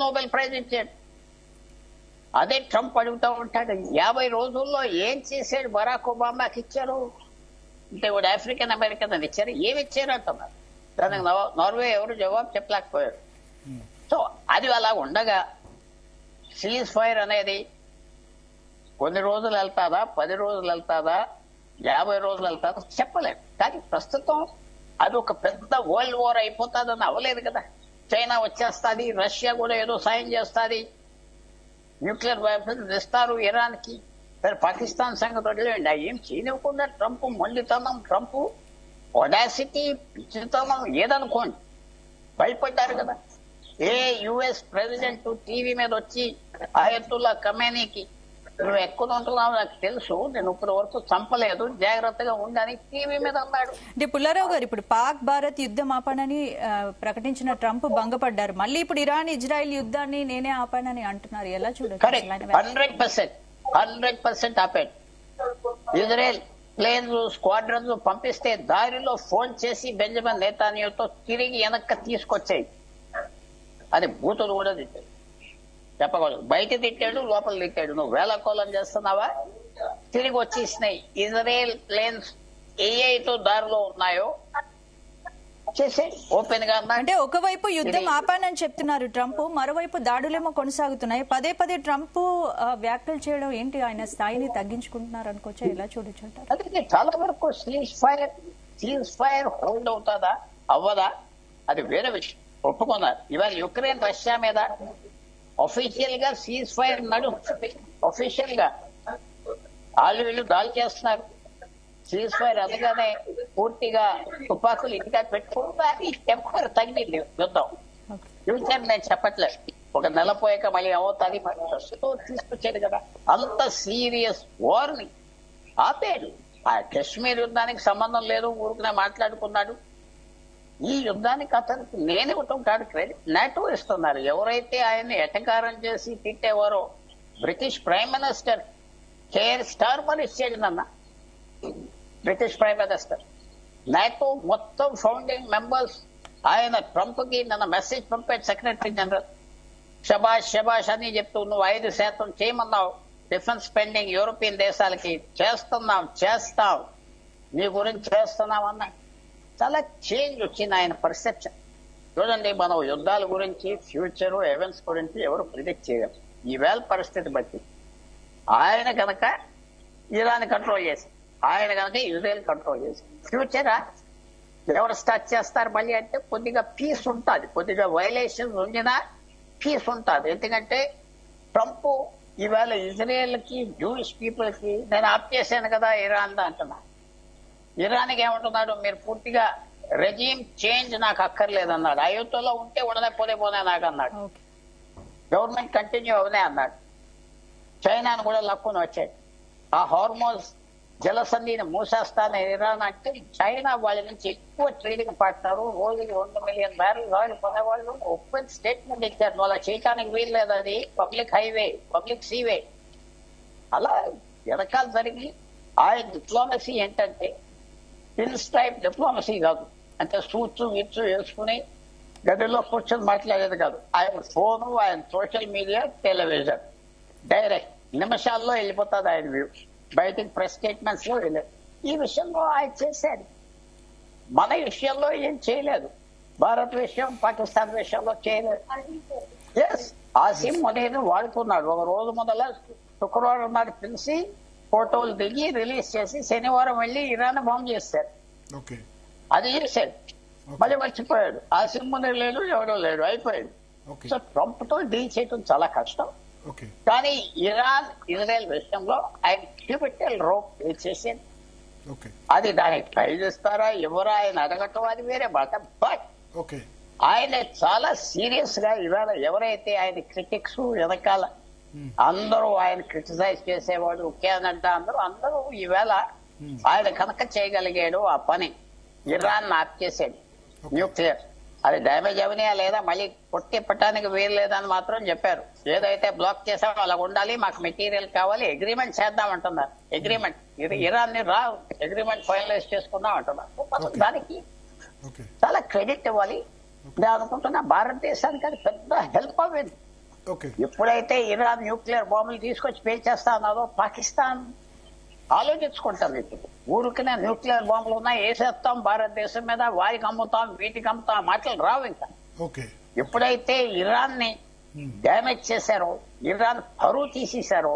Nobel prize ఇచ్చాడు. అదే Trump అడుగుతూ ఉంటాడు, 50 రోజుల్లో ఏం చేశాడు బరాక్ ఒబామాకి ఇచ్చారు అంటే, వాడు ఆఫ్రికన్ అమెరికన్ అని ఇచ్చారు, ఏమి ఇచ్చారు అంటున్నారు. దానికి నార్వే ఎవరు జవాబు చెప్పలేకపోయారు. సో అది అలా ఉండగా సీజ్ ఫైర్ అనేది కొన్ని రోజులు వెళ్తాదా, 10 రోజులు వెళ్తాదా, 50 రోజులు వెళ్తాదా చెప్పలేము. కానీ ప్రస్తుతం అది ఒక పెద్ద వరల్డ్ వార్ అయిపోతాదని అవ్వలేదు కదా. చైనా వచ్చేస్తుంది, రష్యా కూడా ఏదో సాయం చేస్తుంది, న్యూక్లియర్ వెపన్స్ ఇస్తారు ఇరాన్ కి. మరి పాకిస్తాన్ సంగతి వదిలేండి, ఏం చేయనివ్వకుండా ట్రంప్ మొండితనం, ట్రంప్ ఒడాసిటీ, పిచ్చితనం ఏదనుకోండి భయపడ్డారు కదా. ఏ యుఎస్ ప్రెసిడెంట్ టీవీ మీద వచ్చి ఆయతుల్లా ఖమేనీకి నువ్వు ఎక్కడ ఉంటున్నావు నాకు తెలుసు, నేను ఇప్పటి వరకు చంపలేదు, జాగ్రత్తగా ఉండని టీవీ మీద అన్నాడు. అంటే పుల్లారావు గారు, ఇప్పుడు పాక్ భారత్ యుద్ధం ఆపానని ప్రకటించిన ట్రంప్ భంగపడ్డారు. మళ్ళీ ఇప్పుడు ఇరాన్ ఇజ్రాయెల్ యుద్ధాన్ని నేనే ఆపానని అంటున్నారు. ఎలా చూడొచ్చు? 100% ఆపాడు. ఇజ్రాయెల్ ప్లేన్స్, స్క్వాడ్రన్స్ పంపిస్తే దారిలో ఫోన్ చేసి బెంజమిన్ నెతాన్యాహుతో తిరిగి వెనక్కి తీసుకొచ్చాయి. అది బూతులు కూడా తిట్టాడు, చెప్పకూడదు. బయట తిట్టాడు, లోపల తిట్టాడు. నువ్వు వేళకోళం చేస్తున్నావా, తిరిగి వచ్చేసినాయి. ఇజ్రాయెల్ ప్లేన్స్ ఏతో దారిలో ఉన్నాయో చేసే ఓపెన్ గా. అంటే ఒకవైపు యుద్ధం ఆపానని చెప్తున్నారు ట్రంప్, మరోవైపు దాడులేమో కొనసాగుతున్నాయి. పదే పదే ట్రంప్ వ్యాఖ్యలు చేయడం ఏంటి, ఆయన స్థాయిని తగ్గించుకుంటున్నారు అనుకోవచ్చా? ఎలా చూడొచ్చు అంటారు? అదే చాలా వరకు సీజ్ ఫైర్ హోల్డ్ అవుతుందా అవ్వదా అది వేరే విషయం, ఒప్పుకున్నారు. ఇవాళ యుక్రెయిన్ రష్యా మీద అఫీషియల్ గా సీజ్ ఫైర్ నడుస్తుంది. అఫీషియల్ గా వీళ్ళు దాడి చేస్తున్నారు. సీజ్ ఫైర్ అనగానే పూర్తిగా తుపాకులు ఇంటిగా పెట్టుకుంటే టెంపర్ తగ్గింది యుద్ధం. ఫ్యూచర్ నేను చెప్పట్లేదు, ఒక నెల పోయాక మళ్ళీ అవుతుంది, ప్రస్తుతం తీసుకొచ్చాడు కదా. అంత సీరియస్ వార్ ని ఆపేడు. ఆ కశ్మీర్ యుద్ధానికి సంబంధం లేదు, ఊరుకునే మాట్లాడుకున్నాడు. ఈ యుద్ధానికి అతనికి నేను ఇవ్వటం కాదు క్రెడిట్, నాటో ఇస్తున్నారు. ఎవరైతే ఆయన్ని ఎటకారం చేసి తిట్టేవారో British prime minister Keir Starmer ఇచ్చాడు నన్న, బ్రిటిష్ ప్రైమ్ మినిస్టర్. నాటో మొత్తం ఫౌండింగ్ మెంబర్స్ ఆయన ట్రంప్ కి నన్ను మెసేజ్ పంపాడు సెక్రటరీ జనరల్, శబాష్ శబాష్ అని చెప్తూ, నువ్వు 5% చేయమన్నావు డిఫెన్స్ స్పెండింగ్ యూరోపియన్ దేశాలకి, చేస్తాం నీ గురించి చేస్తున్నాం అన్నాడు. చాలా చేంజ్ వచ్చింది ఆయన పర్సెప్షన్. చూడండి, మనం యుద్ధాల గురించి, ఫ్యూచర్ ఈవెంట్స్ గురించి ఎవరు ప్రిడిక్ట్ చేయగలరు. ఈవేళ పరిస్థితి బట్టి ఆయన కనుక ఇరాన్ కంట్రోల్ చేసి, ఆయన కనుక ఇజ్రాయెల్ కంట్రోల్ చేసి, ఫ్యూచరా ఎవరు స్టార్ట్ చేస్తారు మళ్ళీ అంటే కొద్దిగా పీస్ ఉంటుంది, కొద్దిగా వైలేషన్స్ ఉండినా పీస్ ఉంటుంది. ఎందుకంటే ట్రంప్ ఈవేళ ఇజ్రాయెల్ కి, జూయిష్ పీపుల్ కి నేను ఆప్ చేశాను కదా ఇరాన్ అంటున్నా. ఇరాన్కి ఏమంటున్నాడు, మీరు పూర్తిగా రెజీమ్ చేంజ్ నాకు అక్కర్లేదన్నాడు. అయోధ్యలో ఉంటే ఉండదే, పోనే నాకు అన్నాడు. గవర్నమెంట్ కంటిన్యూ అవనే అన్నాడు. చైనాను కూడా లక్కుని వచ్చాడు. ఆ హార్మోన్స్ జలసంధిని మూసేస్తాను ఇరాన్ అంటే, చైనా వాళ్ళ నుంచి ఎక్కువ ట్రేడింగ్ పార్ట్నర్, రోజుకి 2 మిలియన్ బ్యారెల్స్ ఆయిల్ కొనేవాళ్ళు ఓపెన్ స్టేట్మెంట్ ఇచ్చారు. వాళ్ళ చేయటానికి వీల్లేదు, అది పబ్లిక్ హైవే, పబ్లిక్ సీవే. అలా వెనకాల జరిగి ఆయన డిప్లొమసీ ఏంటంటే పిన్స్ టైప్ డిప్లొమసీ కాదు. అంటే సూట్స్ గిట్స్ వేసుకుని గదిలో కూర్చొని మాట్లాడేది కాదు. ఆయన ఫోను, ఆయన సోషల్ మీడియా, టెలివిజన్ డైరెక్ట్ నిమిషాల్లో వెళ్ళిపోతుంది ఆయన వ్యూ. బయటికి ప్రెస్ స్టేట్మెంట్స్ లో వెళ్ళలేదు. ఈ విషయంలో ఆయన చేశాడు. మన విషయంలో ఏం చేయలేదు. భారత్ విషయం, పాకిస్తాన్ విషయంలో చేయలేదు. ఎస్, ఆసిమ్ మునీర్ వాడుకున్నాడు. ఒక రోజు మొదల శుక్రవారం నాడు పిలిచి ఫోటోలు దిగి రిలీజ్ చేసి శనివారం వెళ్ళి ఇరాన్ బాంబు చేశారు. అది చేశాడు, మళ్ళీ మర్చిపోయాడు. ఆసిమ్ మునీర్ లేడు, ఎవడో లేడు, అయిపోయాడు. సో ట్రంప్ తో డీల్ చేయడం చాలా కష్టం. కానీ ఇరాన్ ఇజ్రాయెల్ విషయంలో ఆయన క్యూబిటల్ రోప్ చేసేది. అది దానికి ట్రై చేస్తారా ఎవరా ఆయన అడగటం అది వేరే మాట. బట్ ఆయన చాలా సీరియస్ గా ఇవాళ ఎవరైతే ఆయన క్రిటిక్స్ వెనకాల అందరూ ఆయన క్రిటిసైజ్ చేసేవాడు, కేనడా అందరూ ఈవేళ ఆయన కనుక చేయగలిగాడు ఆ పని, ఇరాన్ ఆప్ చేసాడు. న్యూక్లియర్ అది డ్యామేజ్ అవనియా లేదా మళ్ళీ కొట్టి పెట్టడానికి వీలు లేదని మాత్రం చెప్పారు. ఏదైతే బ్లాక్ చేసామో అలా ఉండాలి, మాకు మెటీరియల్ కావాలి, అగ్రిమెంట్ చేద్దాం అంటున్నారు. అగ్రిమెంట్ ఇరాన్ ని అగ్రిమెంట్ ఫైనలైజ్ చేసుకుందాం అంటున్నారు. దానికి చాలా క్రెడిట్ ఇవ్వాలి. నేను అనుకుంటున్నా భారతదేశానికి అది పెద్ద హెల్ప్ అవ్వింది. ఓకే. ఎప్పుడైతే ఇరాన్ న్యూక్లియర్ బాంబులు తీసుకొచ్చి పేల్చేస్తా అన్నారో పాకిస్తాన్ ఆలోచించుకుంటాం. ఇప్పుడు ఊరికనే న్యూక్లియర్ బాంబులు ఉన్నాయి, వేసేస్తాం భారతదేశం మీద, వారికి అమ్ముతాం వీటికి అమ్ముతాం మాటలు రావు ఇంకా. ఓకే. ఎప్పుడైతే ఇరాన్ ని డ్యామేజ్ చేశారో, ఇరాన్ పరువు తీసేశారో,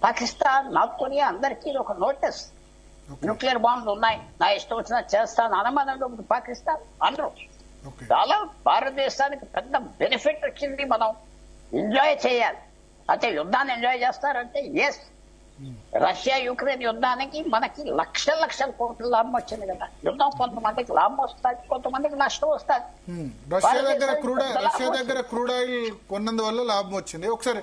పాకిస్తాన్ నార్త్ కొరియా అందరికీ ఒక నోటీస్, న్యూక్లియర్ బాంబులు ఉన్నాయి, నా ఇష్టం వచ్చినా చేస్తాను అనమనంలో పాకిస్తాన్ అనరు. చాలా భారతదేశానికి పెద్ద బెనిఫిట్ వచ్చింది. మనం ఎంజాయ్ చేయాలి. అంటే యుద్ధాన్ని ఎంజాయ్ చేస్తారంటే ఎస్, రష్యా యుక్రెయిన్ యుద్ధానికి మనకి లక్షల కోట్ల లాభం వచ్చింది కదా. యుద్ధం కొంతమందికి లాభం వస్తుంది, కొంతమందికి నష్టం వస్తుంది. రష్యా దగ్గర క్రూడ్ ఆయిల్ కొన్నందువల్ల లాభం వచ్చింది. ఒకసారి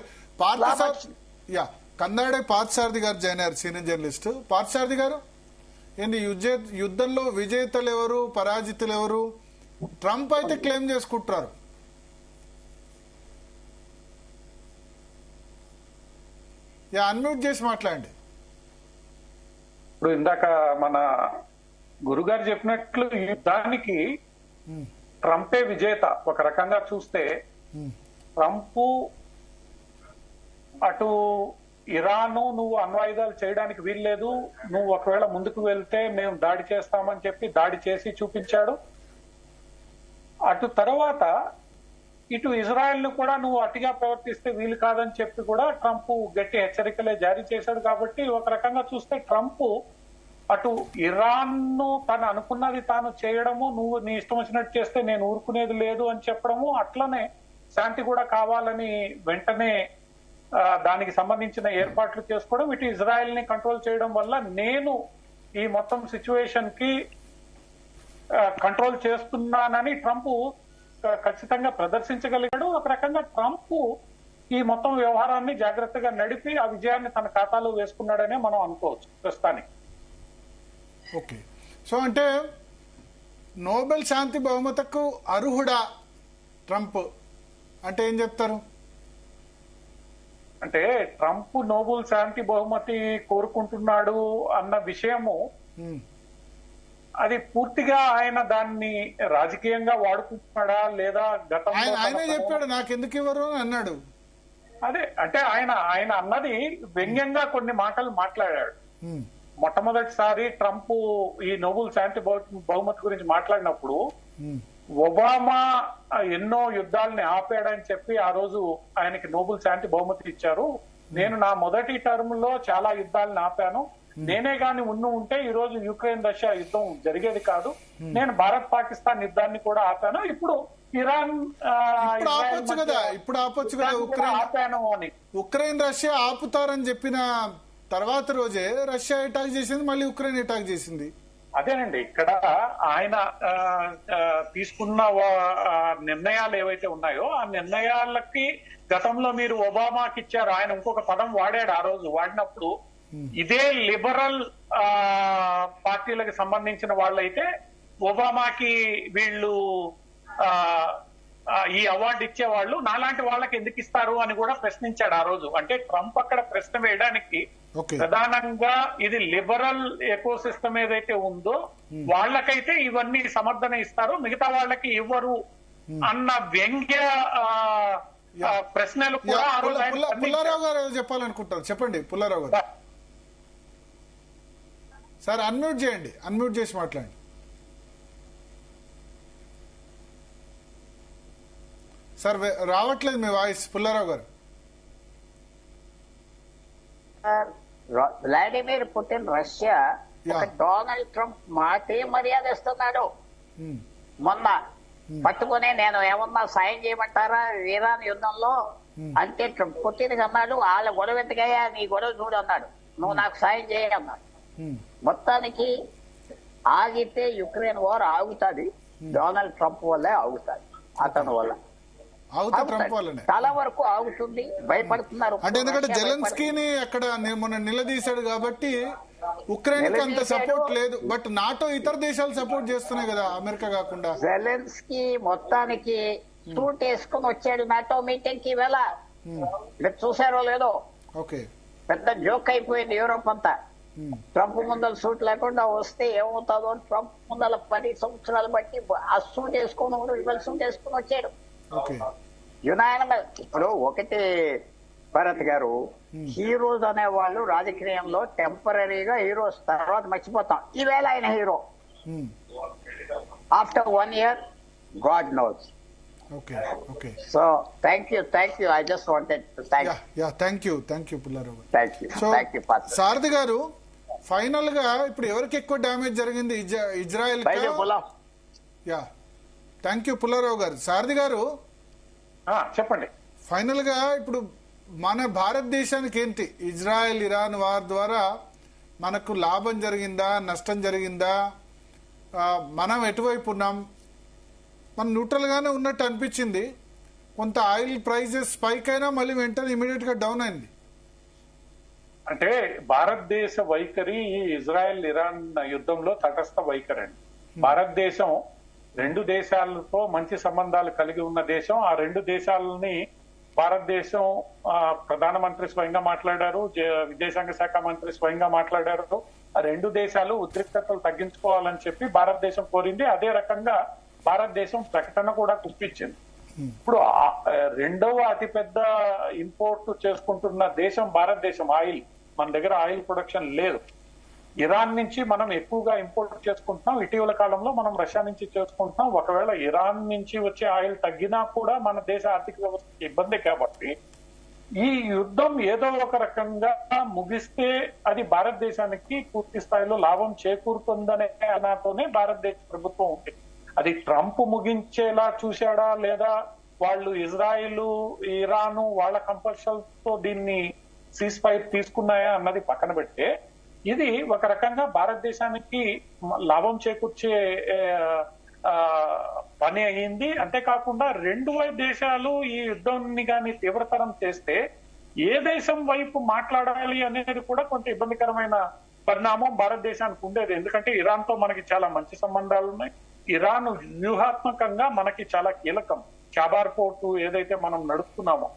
కందాడే పార్థసారథి గారు జాయిన్ అయ్యారు, సీనియర్ జర్నలిస్ట్. పార్థసారథి గారు, ఏంటి యుద్ధంలో విజేతలు ఎవరు, పరాజితులు ఎవరు? ట్రంప్ అయితే క్లెయిమ్ చేసుకుంటారు. అన్మ్యూట్ చేసి మాట్లాడండి. ఇప్పుడు ఇందాక మన గురుగారు చెప్పినట్లు యుద్ధానికి ట్రంపే విజేత. ఒక రకంగా చూస్తే ట్రంప్ అటు ఇరాను నువ్వు అణ్వాయుధాలు చేయడానికి వీల్లేదు, నువ్వు ఒకవేళ ముందుకు వెళ్తే మేము దాడి చేస్తామని చెప్పి దాడి చేసి చూపించాడు. అటు తర్వాత ఇటు ఇజ్రాయెల్ ను కూడా నువ్వు అతిగా ప్రవర్తిస్తే వీలు కాదని చెప్పి కూడా ట్రంప్ గట్టి హెచ్చరికలే జారీ చేశాడు. కాబట్టి ఒక రకంగా చూస్తే ట్రంప్ అటు ఇరాన్ ను తను అనుకున్నది తాను చేయడము, నువ్వు నీ ఇష్టం వచ్చినట్టు చేస్తే నేను ఊరుకునేది లేదు అని చెప్పడము, అట్లనే శాంతి కూడా కావాలని వెంటనే దానికి సంబంధించిన ఏర్పాట్లు చేసుకోవడం, ఇటు ఇజ్రాయెల్ ని కంట్రోల్ చేయడం వల్ల నేను ఈ మొత్తం సిచ్యువేషన్ కి కంట్రోల్ చేస్తున్నానని ట్రంప్ ఖచ్చితంగా ప్రదర్శించగలిగాడు. ఒక రకంగా ట్రంప్ ఈ మొత్తం వ్యవహారాన్ని జాగ్రత్తగా నడిపి ఆ విజయాన్ని తన ఖాతాలో వేసుకున్నాడనే మనం అనుకోవచ్చు ప్రస్తుతానికి. ఓకే. సో అంటే నోబెల్ శాంతి బహుమతికు అర్హుడా ట్రంప్ అంటే ఏం చెప్తారు? అంటే ట్రంప్ నోబెల్ శాంతి బహుమతి కోరుకుంటున్నాడు అన్న విషయము అది పూర్తిగా ఆయన దాన్ని రాజకీయంగా వాడుకుంటున్నాడా లేదా గతంలో ఆయనే చెప్పాడు నాకు ఎందుకు ఇవ్వరు అని అన్నాడు. అదే అంటే ఆయన అన్నది వ్యంగ్యంగా కొన్ని మాటలు మాట్లాడాడు. మొట్టమొదటిసారి ట్రంప్ ఈ నోబెల్ శాంతి బహుమతి గురించి మాట్లాడినప్పుడు ఒబామా ఎన్నో యుద్ధాలని ఆపాడని చెప్పి ఆ రోజు ఆయనకి నోబెల్ శాంతి బహుమతి ఇచ్చారు. నేను నా మొదటి టర్మ్ లో చాలా యుద్ధాలను ఆపాను, నేనే గాని ఉంటే ఈ రోజు యుక్రెయిన్ రష్యా యుద్ధం జరిగేది కాదు, నేను భారత్ పాకిస్తాన్ యుద్ధాన్ని కూడా ఆపాను, ఇప్పుడు ఇరాన్ ఆపాను అని. ఉక్రెయిన్ రష్యా ఆపుతారని చెప్పిన తర్వాత రోజే రష్యా అటాక్ చేసింది, మళ్ళీ ఉక్రెయిన్ అటాక్ చేసింది. అదేనండి ఇక్కడ ఆయన తీసుకున్న నిర్ణయాలు ఏవైతే ఉన్నాయో ఆ నిర్ణయాలకి గతంలో మీరు ఒబామాకి ఇచ్చారు, ఆయన ఇంకొక పదం వాడాడు ఆ రోజు. వాడినప్పుడు ఇదే లిబరల్ పార్టీలకు సంబంధించిన వాళ్ళైతే ఒబామాకి వీళ్ళు ఈ అవార్డు ఇచ్చేవాళ్ళు, నాలాంటి వాళ్ళకి ఎందుకు ఇస్తారు అని కూడా ప్రశ్నించాడు ఆ రోజు. అంటే ట్రంప్ అక్కడ ప్రశ్న వేయడానికి ప్రధానంగా ఇది లిబరల్ ఎకో సిస్టమ్ ఏదైతే ఉందో వాళ్ళకైతే ఇవన్నీ సమర్థన ఇస్తారు, మిగతా వాళ్ళకి ఇవ్వరు అన్న వ్యంగ్య ప్రశ్నలు కూడా ఆ రోజు. పుల్లారావు గారు చెప్పాలనుకుంటారు, చెప్పండి పుల్లారావు గారు. సార్ అన్మ్యూట్ చేయండి, అన్మ్యూట్ చేసి మాట్లాడండి. సార్ రావట్లేదు మీ వాయిస్ పుల్లారావు గారు. Vladimir Putin Russia Donald Trump మాటే మర్యాద ఇస్తున్నాడు. మొన్న పట్టుకుని నేను ఏమన్నా సాయం చేయమంటారా ఇరాన్ యుద్ధంలో అంటే పుటిన్ అన్నాడు, వాళ్ళ గొడవ ఎత్తుకయ్యా నీ గొడవ చూడు అన్నాడు, నువ్వు నాకు సాయం చేయన్నాడు. మొత్తానికి ఆగితే యుక్రెయిన్ వార్ ఆగుతుంది, డొనాల్డ్ ట్రంప్ వల్లే ఆగుతుంది, అతని వల్ల చాలా వరకు ఆగుతుంది. భయపడుతున్నారు అంటే ఎందుకంటే జెలెన్స్కీని అక్కడ మొన్న నిలదీశాడు కాబట్టి ఉక్రెయిన్ కి అంత సపోర్ట్ లేదు. బట్ నాటో ఇతర దేశాలు సపోర్ట్ చేస్తున్నాయి కదా అమెరికా కాకుండా. జెలెన్స్కీ మొత్తానికి సూట్ వేసుకుని వచ్చాడు నాటో మీటింగ్ కి వేళ, చూసారో లేదో, ఓకే, పెద్ద జోక్ అయిపోయింది యూరోప్ అంతా. ట్రంప్ ముందర సూట్ లేకుండా వస్తే ఏమవుతుందో ట్రంప్ ముందర 10 సంవత్సరాలు బట్టి ఆ సూట్ వేసుకొని రిబల్ సూట్ వేసుకొని వచ్చాడు. ఓకే. యునానిమస్. ఇప్పుడు ఒకటి భరత్ గారు, హీరోస్ అనేవాళ్ళు రాజకీయంలో టెంపరీగా హీరోస్, తర్వాత మర్చిపోతాం. ఈవేళ ఆయన hero. After 1 year God knows. Okay. Okay. So thank you. I just wanted to thank you Pullarao garu. Thank you సారథి గారు, ఫైనల్ గా ఇప్పుడు ఎవరికి ఎక్కువ డ్యామేజ్ జరిగింది, Israel? Yeah, thank you Pullarao గారు. సారథి గారు చెప్పండి. ఫైనల్ గా ఇప్పుడు మన భారతదేశానికి ఏంటి, ఇజ్రాయెల్ ఇరాన్ వార్ ద్వారా మనకు లాభం జరిగిందా, నష్టం జరిగిందా, మనం ఎటువైపు ఉన్నాం? మనం న్యూట్రల్ గానే ఉన్నట్టు అనిపించింది. కొంత ఆయిల్ ప్రైజెస్ స్పైక్ అయినా మళ్ళీ వెంటనే ఇమీడియట్ గా డౌన్ అయింది. అంటే భారతదేశ వైఖరి ఈ ఇజ్రాయెల్ ఇరాన్ యుద్ధంలో తటస్థ వైఖరి అండి. భారతదేశం 2 దేశాలతో మంచి సంబంధాలు కలిగి ఉన్న దేశం. ఆ 2 దేశాలని భారతదేశం ప్రధానమంత్రి స్వయంగా మాట్లాడారు, విదేశాంగ శాఖ మంత్రి స్వయంగా మాట్లాడారు. ఆ 2 దేశాలు ఉద్రిక్తతలు తగ్గించుకోవాలని చెప్పి భారతదేశం కోరింది. అదే రకంగా భారతదేశం ప్రకటన కూడా గుప్పించింది. ఇప్పుడు 2వ అతిపెద్ద ఇంపోర్ట్ చేసుకుంటున్న దేశం భారతదేశం. ఆయిల్, మన దగ్గర ఆయిల్ ప్రొడక్షన్ లేదు. ఇరాన్ నుంచి మనం ఎక్కువగా ఇంపోర్ట్ చేసుకుంటున్నాం. ఇటీవల కాలంలో మనం రష్యా నుంచి చేసుకుంటున్నాం. ఒకవేళ ఇరాన్ నుంచి వచ్చే ఆయిల్ తగ్గినా కూడా మన దేశ ఆర్థిక వ్యవస్థకి ఇబ్బంది. కాబట్టి ఈ యుద్ధం ఏదో ఒక రకంగా ముగిస్తే అది భారతదేశానికి పూర్తి స్థాయిలో లాభం చేకూరుతుందనే అనాతోనే భారతదేశ ప్రభుత్వం ఉంది. అది ట్రంప్ ముగించేలా చూశాడా, లేదా వాళ్ళు ఇజ్రాయిల్ ఇరాన్ వాళ్ళ కంపల్షన్ తో దీన్ని సీజ్ ఫైర్ తీసుకున్నాయా అన్నది పక్కన పెడితే, ఇది ఒక రకంగా భారతదేశానికి లాభం చేకూర్చే పని అయింది. అంతేకాకుండా 2 దేశాలు ఈ యుద్ధాన్ని కానీ తీవ్రతరం చేస్తే ఏ దేశం వైపు మాట్లాడాలి అనేది కూడా కొంత ఇబ్బందికరమైన పరిణామం భారతదేశానికి ఉండేది. ఎందుకంటే ఇరాన్ తో మనకి చాలా మంచి సంబంధాలు ఉన్నాయి. ఇరాన్ వ్యూహాత్మకంగా మనకి చాలా కీలకం. చాబార్ పోర్టు ఏదైతే మనం నడుపుతున్నామో